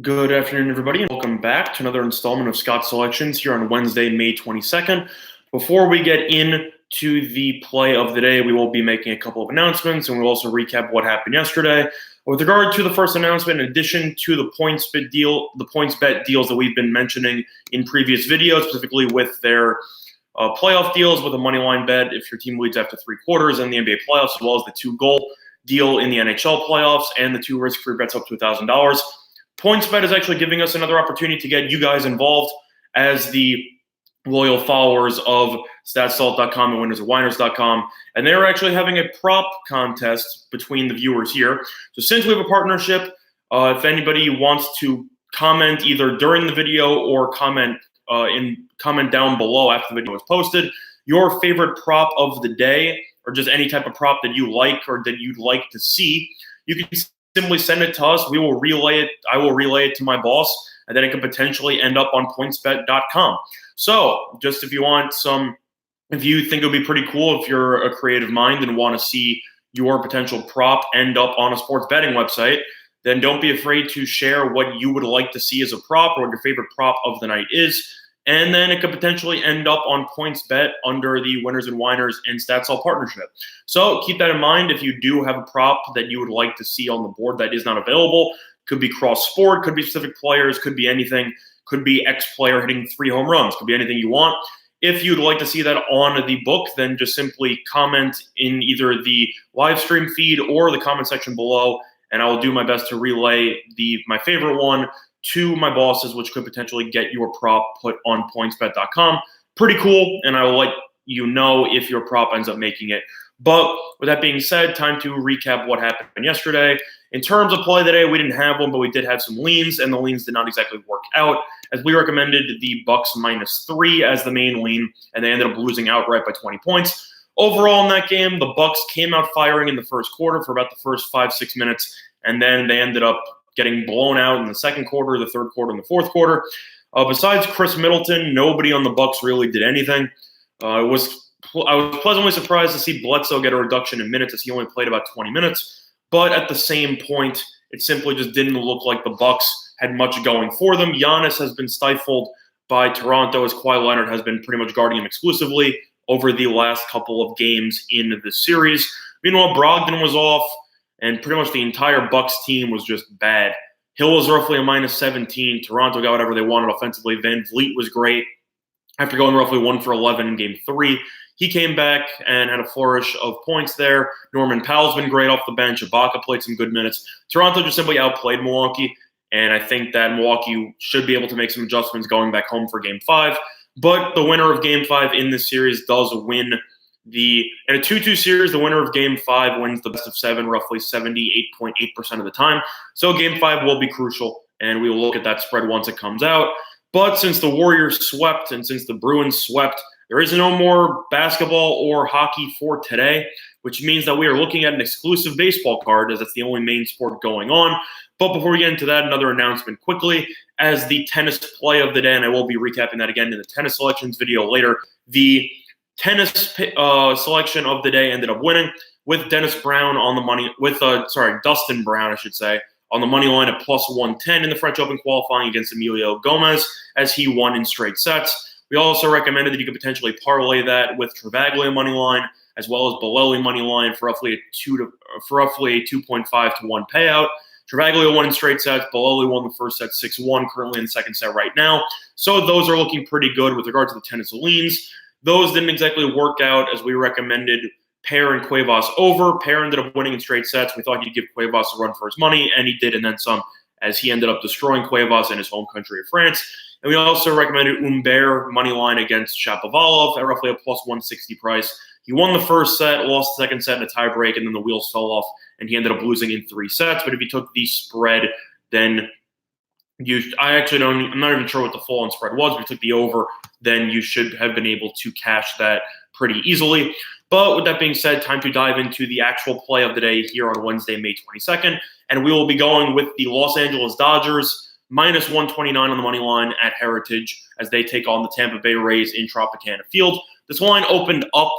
Good afternoon, everybody, and welcome back to another installment of Scott Selections here on Wednesday, May 22nd. Before we get into the play of the day, we will be making a couple of announcements, and we'll also recap what happened yesterday. With regard to the first announcement, in addition to the points bet deals that we've been mentioning in previous videos, specifically with their playoff deals with a money line bet if your team leads after three quarters in the NBA playoffs, as well as the 2-goal deal in the NHL playoffs and the 2 risk-free bets up to $1,000. PointsBet is actually giving us another opportunity to get you guys involved as the loyal followers of StatSalt.com and winnersandwhiners.com. And they're actually having a prop contest between the viewers here. So since we have a partnership, if anybody wants to comment either during the video or comment down below after the video is posted, your favorite prop of the day, or just any type of prop that you like or that you'd like to see, you can simply send it to us. We will relay it. I will relay it to my boss, and then it could potentially end up on pointsbet.com. So just if you think it would be pretty cool if you're a creative mind and want to see your potential prop end up on a sports betting website, then don't be afraid to share what you would like to see as a prop or what your favorite prop of the night is. And then it could potentially end up on PointsBet under the Winners and Whiners and StatSalt partnership. So keep that in mind. If you do have a prop that you would like to see on the board that is not available, could be cross-sport, could be specific players, could be anything, could be X player hitting 3 home runs, could be anything you want. If you'd like to see that on the book, then just simply comment in either the live stream feed or the comment section below, and I will do my best to relay my favorite one to my bosses, which could potentially get your prop put on pointsbet.com. Pretty cool, and I will let you know if your prop ends up making it. But with that being said, time to recap what happened yesterday. In terms of play today, we didn't have one, but we did have some leans, and the leans did not exactly work out, as we recommended the Bucks -3 as the main lean, and they ended up losing outright by 20 points. Overall in that game, the Bucks came out firing in the first quarter for about the first 5-6 minutes, and then they ended up getting blown out in the second quarter, the third quarter, and the fourth quarter. Besides Chris Middleton, nobody on the Bucks really did anything. I was pleasantly surprised to see Bledsoe get a reduction in minutes, as he only played about 20 minutes. But at the same point, it simply just didn't look like the Bucks had much going for them. Giannis has been stifled by Toronto, as Kawhi Leonard has been pretty much guarding him exclusively over the last couple of games in the series. Meanwhile, Brogdon was off, and pretty much the entire Bucks team was just bad. Hill was roughly a -17. Toronto got whatever they wanted offensively. Van Vliet was great. After going roughly 1 for 11 in Game 3, he came back and had a flourish of points there. Norman Powell's been great off the bench. Ibaka played some good minutes. Toronto just simply outplayed Milwaukee, and I think that Milwaukee should be able to make some adjustments going back home for Game 5. But the winner of Game 5 in this series does win in a 2-2 series. The winner of Game 5 wins the best of 7 roughly 78.8% of the time. So Game 5 will be crucial, and we will look at that spread once it comes out. But since the Warriors swept and since the Bruins swept, there is no more basketball or hockey for today, which means that we are looking at an exclusive baseball card, as that's the only main sport going on. But before we get into that, another announcement quickly, as the tennis play of the day, and I will be recapping that again in the tennis selections video later, the tennis selection of the day ended up winning with Dustin Brown, I should say, on the money line at +110 in the French Open qualifying against Emilio Gomez, as he won in straight sets. We also recommended that you could potentially parlay that with Travaglia money line, as well as Bolelli money line for roughly a 2.5 to 1 payout. Travaglia won in straight sets. Bolelli won the first set 6-1, currently in the second set right now. So those are looking pretty good with regard to the tennis leans. Those didn't exactly work out, as we recommended Paire and Cuevas over. Paire ended up winning in straight sets. We thought he'd give Cuevas a run for his money, and he did, and then some, as he ended up destroying Cuevas in his home country of France. And we also recommended Humbert money line against Shapovalov at roughly a +160 price. He won the first set, lost the second set in a tiebreak, and then the wheels fell off, and he ended up losing in 3 sets. But if you took the spread, then I'm not even sure what the full-on spread was. If you took the over, then you should have been able to cash that pretty easily. But with that being said, time to dive into the actual play of the day here on Wednesday, May 22nd. And we will be going with the Los Angeles Dodgers, -129 on the money line at Heritage, as they take on the Tampa Bay Rays in Tropicana Field. This line opened up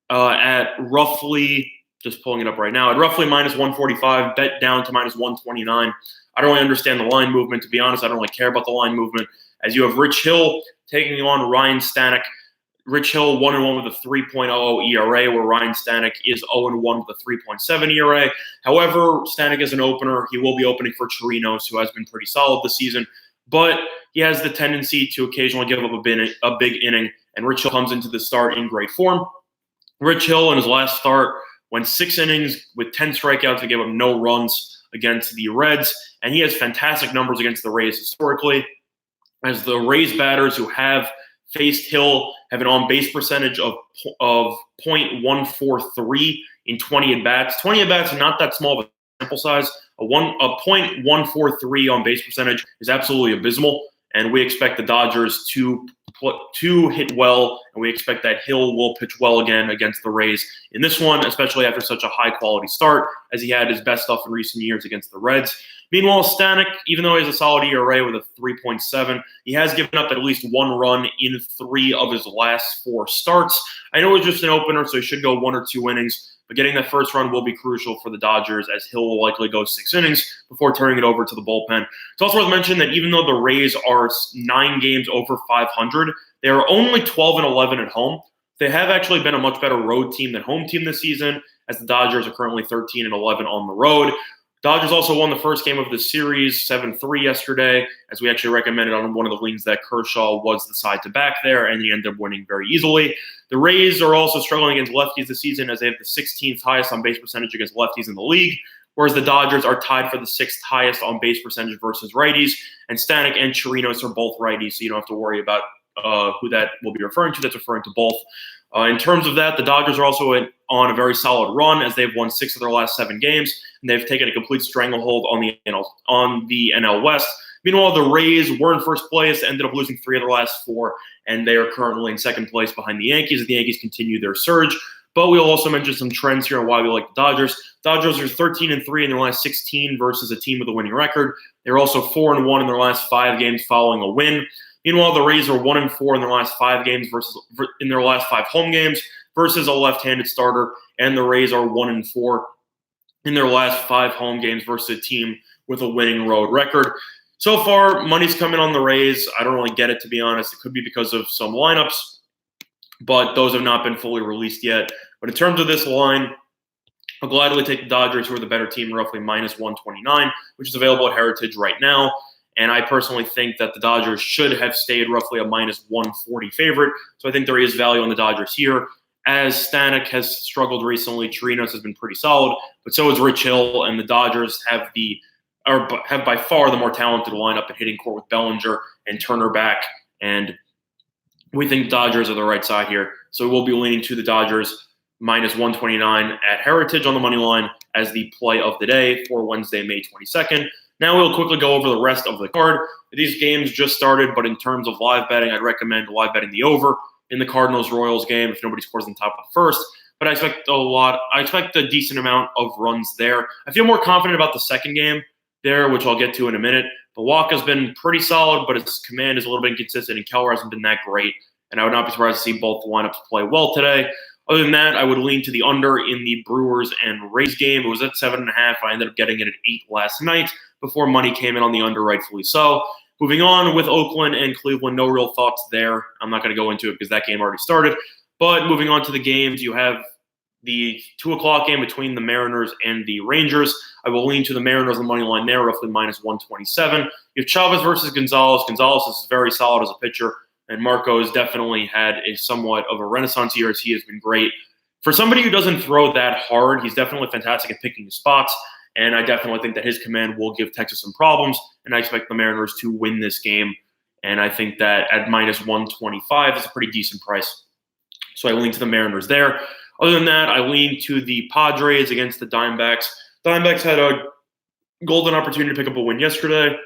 at roughly, just pulling it up right now, at roughly -145, bet down to -129. I don't really understand the line movement. To be honest, I don't really care about the line movement, as you have Rich Hill taking on Ryan Stanek. Rich Hill 1-1 with a 3.00 ERA, where Ryan Stanek is 0-1 with a 3.7 ERA. However, Stanek is an opener. He will be opening for Chirinos, who has been pretty solid this season, but he has the tendency to occasionally give up a big inning, and Rich Hill comes into the start in great form. Rich Hill, in his last start, went 6 innings with 10 strikeouts and gave up no runs against the Reds, and he has fantastic numbers against the Rays historically, as the Rays batters who have faced Hill have an on-base percentage of .143 in 20 at-bats. 20 at-bats is not that small of a sample size. A .143 on-base percentage is absolutely abysmal, and we expect the Dodgers to hit well, and we expect that Hill will pitch well again against the Rays in this one, especially after such a high-quality start, as he had his best stuff in recent years against the Reds. Meanwhile, Stanek, even though he has a solid ERA with a 3.7, he has given up at least 1 run in 3 of his last 4 starts. I know it's just an opener, so he should go 1 or 2 innings, but getting that first run will be crucial for the Dodgers, as Hill will likely go 6 innings before turning it over to the bullpen. It's also worth mentioning that even though the Rays are 9 games over 500, they are only 12-11 at home. They have actually been a much better road team than home team this season, as the Dodgers are currently 13-11 on the road. Dodgers also won the first game of the series 7-3 yesterday, as we actually recommended on one of the leagues that Kershaw was the side to back there, and he ended up winning very easily. The Rays are also struggling against lefties this season, as they have the 16th highest on-base percentage against lefties in the league, whereas the Dodgers are tied for the 6th highest on-base percentage versus righties, and Stanek and Chirinos are both righties, so you don't have to worry about who that will be referring to. That's referring to both. In terms of that, the Dodgers are also on a very solid run, as they've won 6 of their last 7 games, and they've taken a complete stranglehold on the NL West. Meanwhile, the Rays were in first place, ended up losing 3 of their last 4, and they are currently in second place behind the Yankees, as the Yankees continue their surge. But we'll also mention some trends here on why we like the Dodgers. Dodgers are 13-3 in their last 16 versus a team with a winning record. They're also 4-1 in their last 5 games following a win. Meanwhile, the Rays are 1-4 in their last 5 games in their last 5 home games versus a left-handed starter, and the Rays are 1-4 in their last 5 home games versus a team with a winning road record. So far, money's coming on the Rays. I don't really get it, to be honest. It could be because of some lineups, but those have not been fully released yet. But in terms of this line, I'll gladly take the Dodgers, who are the better team, roughly -129, which is available at Heritage right now. And I personally think that the Dodgers should have stayed roughly a -140 favorite. So I think there is value on the Dodgers here. As Stanek has struggled recently, Chirinos has been pretty solid, but so is Rich Hill, and the Dodgers have by far the more talented lineup at hitting court with Bellinger and Turner back. And we think Dodgers are the right side here. So we'll be leaning to the Dodgers -129 at Heritage on the money line as the play of the day for Wednesday, May 22nd. Now we'll quickly go over the rest of the card. These games just started, but in terms of live betting, I'd recommend live betting the over in the Cardinals-Royals game if nobody scores on top of the first. But I expect a decent amount of runs there. I feel more confident about the second game there, which I'll get to in a minute. But Walker's been pretty solid, but his command is a little bit inconsistent, and Keller hasn't been that great. And I would not be surprised to see both lineups play well today. Other than that, I would lean to the under in the Brewers and Rays game. It was at 7.5. I ended up getting it at 8 last night before money came in on the under, rightfully so. Moving on with Oakland and Cleveland, no real thoughts there. I'm not going to go into it because that game already started. But moving on to the games, you have the 2 o'clock game between the Mariners and the Rangers. I will lean to the Mariners on the money line there, roughly -127. You have Chavez versus Gonzalez. Gonzalez is very solid as a pitcher, and Marco has definitely had a somewhat of a renaissance year, as he has been great. For somebody who doesn't throw that hard, he's definitely fantastic at picking his spots, and I definitely think that his command will give Texas some problems, and I expect the Mariners to win this game, and I think that at -125 is a pretty decent price. So I lean to the Mariners there. Other than that, I lean to the Padres against the Diamondbacks. Diamondbacks had a golden opportunity to pick up a win yesterday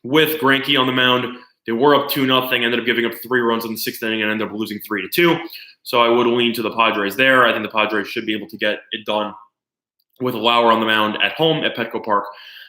with Greinke on the mound. They were up 2-0, ended up giving up 3 runs in the 6th inning, and ended up losing 3-2. So I would lean to the Padres there. I think the Padres should be able to get it done with Lauer on the mound at home at Petco Park.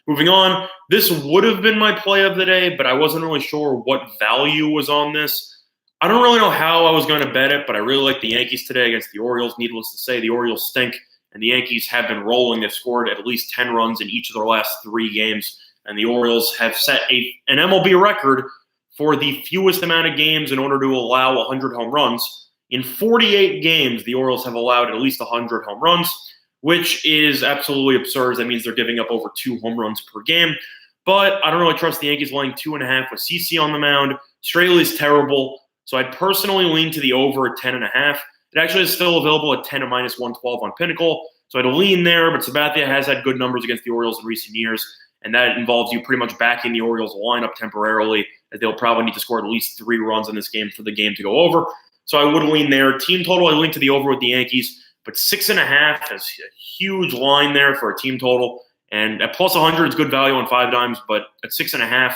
Moving on, this would have been my play of the day, but I wasn't really sure what value was on this. I don't really know how I was going to bet it, but I really like the Yankees today against the Orioles. Needless to say, the Orioles stink, and the Yankees have been rolling. They've scored at least 10 runs in each of their last 3 games and the Orioles have set an MLB record for the fewest amount of games in order to allow 100 home runs. In 48 games, the Orioles have allowed at least 100 home runs, which is absolutely absurd. That means they're giving up over 2 home runs per game. But I don't really trust the Yankees laying 2.5 with CC on the mound. Straley's terrible, so I'd personally lean to the over at 10.5. It actually is still available at 10 at minus 112 on Pinnacle, so I'd lean there. But Sabathia has had good numbers against the Orioles in recent years, and that involves you pretty much backing the Orioles lineup temporarily, as they'll probably need to score at least 3 runs in this game for the game to go over. So I would lean there. Team total, I lean to the over with the Yankees, but 6.5 is a huge line there for a team total. And at plus 100, it's good value on 5 dimes, but at 6.5,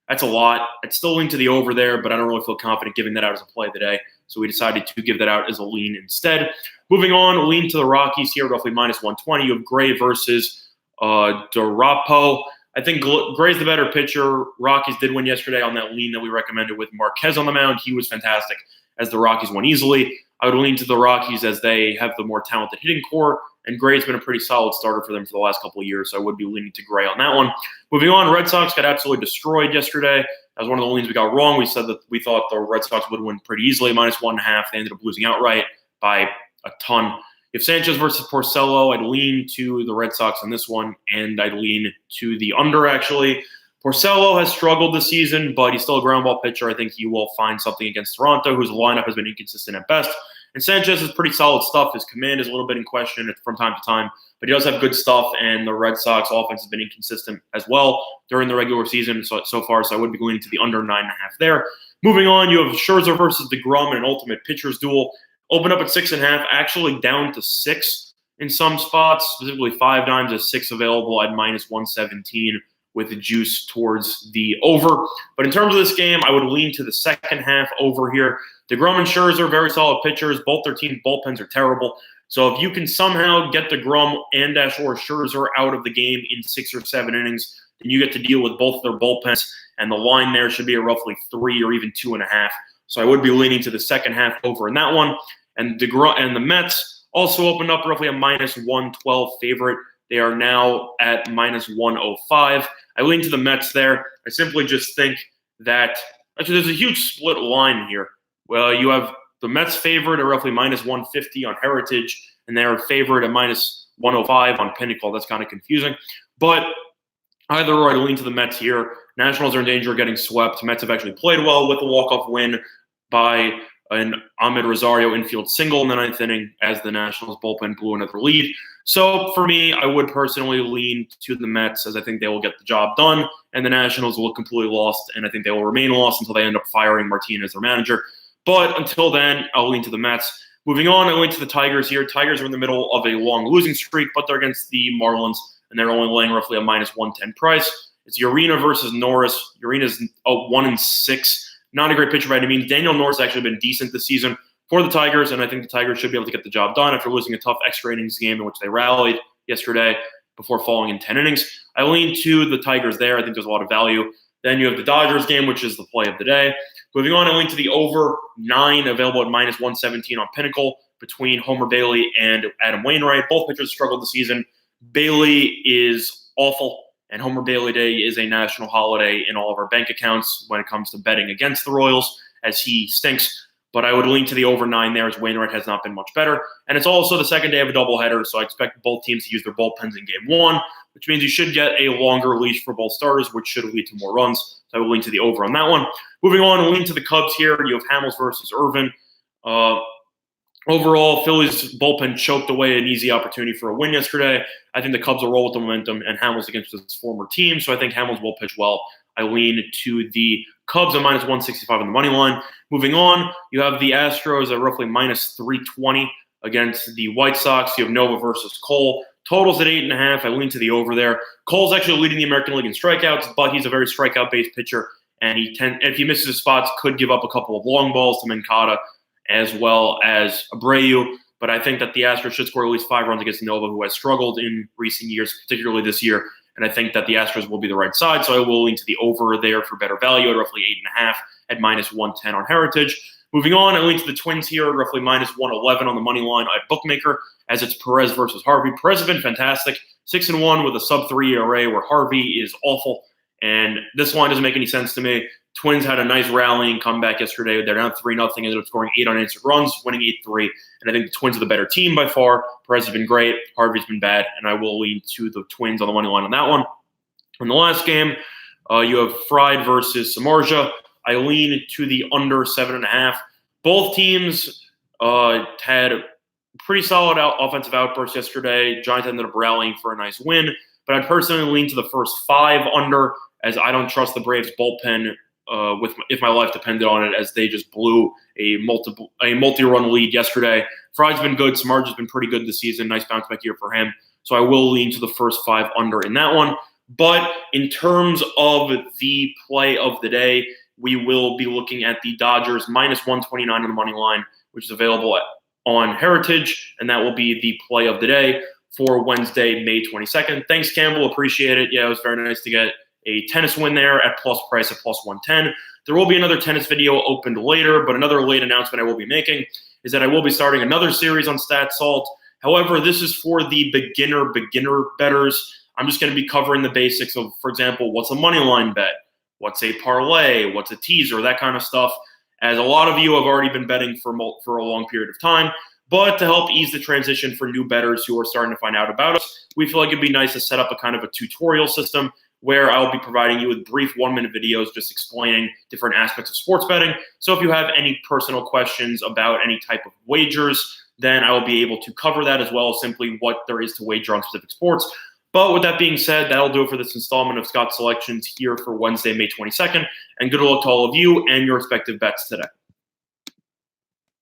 that's a lot. I'd still lean to the over there, but I don't really feel confident giving that out as a play today. So we decided to give that out as a lean instead. Moving on, lean to the Rockies here, roughly minus 120. You have Gray versus Durapo. I think Gray's the better pitcher. Rockies did win yesterday on that lean that we recommended with Marquez on the mound. He was fantastic as the Rockies won easily. I would lean to the Rockies as they have the more talented hitting core, and Gray's been a pretty solid starter for them for the last couple of years, so I would be leaning to Gray on that one. Moving on, Red Sox got absolutely destroyed yesterday. That was one of the leans we got wrong. We said that we thought the Red Sox would win pretty easily, minus 1.5. They ended up losing outright by a ton. If Sanchez versus Porcello, I'd lean to the Red Sox on this one, and I'd lean to the under, actually. Porcello has struggled this season, but he's still a ground ball pitcher. I think he will find something against Toronto, whose lineup has been inconsistent at best. And Sanchez is pretty solid stuff. His command is a little bit in question from time to time, but he does have good stuff, and the Red Sox offense has been inconsistent as well during the regular season so far, so I would be going to the under 9.5 there. Moving on, you have Scherzer versus DeGrom in an ultimate pitcher's duel. Open up at 6.5, actually down to 6 in some spots, specifically 5 dimes at 6 available at minus 117 with the juice towards the over. But in terms of this game, I would lean to the second half over here. DeGrom and Scherzer, very solid pitchers. Both their team bullpens are terrible. So if you can somehow get DeGrom and or Scherzer out of the game in 6 or 7 innings, then you get to deal with both their bullpens, and the line there should be a roughly 3 or even 2.5. So I would be leaning to the second half over in that one. And DeGrom and the Mets also opened up roughly a minus 112 favorite. They are now at minus 105. I lean to the Mets there. I simply just think that actually there's a huge split line here. Well, you have the Mets favored at roughly minus 150 on Heritage, and they're favored at minus 105 on Pinnacle. That's kind of confusing. But either way, I lean to the Mets here. Nationals are in danger of getting swept. Mets have actually played well with a walk-off win by an Ahmed Rosario infield single in the 9th inning as the Nationals bullpen blew another lead. So for me, I would personally lean to the Mets, as I think they will get the job done, and the Nationals will look completely lost, and I think they will remain lost until they end up firing Martinez, their manager. But until then, I'll lean to the Mets. Moving on, I lean to the Tigers here. Tigers are in the middle of a long losing streak, but they're against the Marlins, and they're only laying roughly a minus 110 price. It's Urena versus Norris. Urena's 1-6. Not a great pitcher by any means. Daniel Norris has actually been decent this season for the Tigers, and I think the Tigers should be able to get the job done after losing a tough extra innings game in which they rallied yesterday before falling in 10 innings. I lean to the Tigers there. I think there's a lot of value. Then you have the Dodgers game, which is the play of the day. Moving on, I lean to the over 9, available at minus 117 on Pinnacle between Homer Bailey and Adam Wainwright. Both pitchers struggled this season. Bailey is awful, and Homer Bailey Day is a national holiday in all of our bank accounts when it comes to betting against the Royals, as he stinks. But I would lean to the over 9 there, as Wainwright has not been much better. And it's also the second day of a doubleheader, so I expect both teams to use their bullpens in game 1, which means you should get a longer leash for both starters, which should lead to more runs. So I would lean to the over on that one. Moving on, I lean to the Cubs here. You have Hamels versus Irvin. Overall, Philly's bullpen choked away an easy opportunity for a win yesterday. I think the Cubs will roll with the momentum, and Hamels against his former team, so I think Hamels will pitch well. I lean to the Cubs at minus 165 on the money line. Moving on, you have the Astros at roughly minus 320 against the White Sox. You have Nova versus Cole. Totals at 8.5. I lean to the over there. Cole's actually leading the American League in strikeouts, but he's a very strikeout-based pitcher, and if he misses his spots, could give up a couple of long balls to Mancada as well as Abreu. But I think that the Astros should score at least 5 runs against Nova, who has struggled in recent years, particularly this year. And I think that the Astros will be the right side, so I will lean to the over there for better value at roughly 8.5 at minus 110 on Heritage. Moving on, I lean to the Twins here at roughly minus 111 on the money line at Bookmaker, as it's Perez versus Harvey. Perez has been fantastic, 6-1 with a sub-3 ERA, where Harvey is awful. And this line doesn't make any sense to me. Twins had a nice rallying comeback yesterday. They're down 3-0, ended up scoring 8 unanswered runs, winning 8-3. And I think the Twins are the better team by far. Perez has been great. Harvey's been bad. And I will lean to the Twins on the money line on that one. In the last game, you have Fried versus Samardzija. I lean to the under 7.5. Both teams had pretty solid offensive outbursts yesterday. Giants ended up rallying for a nice win. But I'd personally lean to the first 5 under, as I don't trust the Braves bullpen if my life depended on it, as they just blew a multi-run lead yesterday. Fried's been good. Samardzija's been pretty good this season. Nice bounce back year for him. So I will lean to the first 5 under in that one. But in terms of the play of the day, we will be looking at the Dodgers minus 129 on the money line, which is available on Heritage, and that will be the play of the day for Wednesday, May 22nd. Thanks, Campbell. Appreciate it. Yeah, it was very nice to get a tennis win there at plus price at plus 110. There will be another tennis video opened later, but another late announcement I will be making is that I will be starting another series on Stat Salt. However, this is for the beginner bettors. I'm just going to be covering the basics of, for example, what's a money line bet, what's a parlay, what's a teaser, that kind of stuff, as a lot of you have already been betting for a long period of time. But to help ease the transition for new bettors who are starting to find out about us, we feel like it'd be nice to set up a kind of a tutorial system where I'll be providing you with brief 1-minute videos just explaining different aspects of sports betting. So if you have any personal questions about any type of wagers, then I will be able to cover that, as well as simply what there is to wager on specific sports. But with that being said, that'll do it for this installment of Scott Selections here for Wednesday, May 22nd. And good luck to all of you and your respective bets today.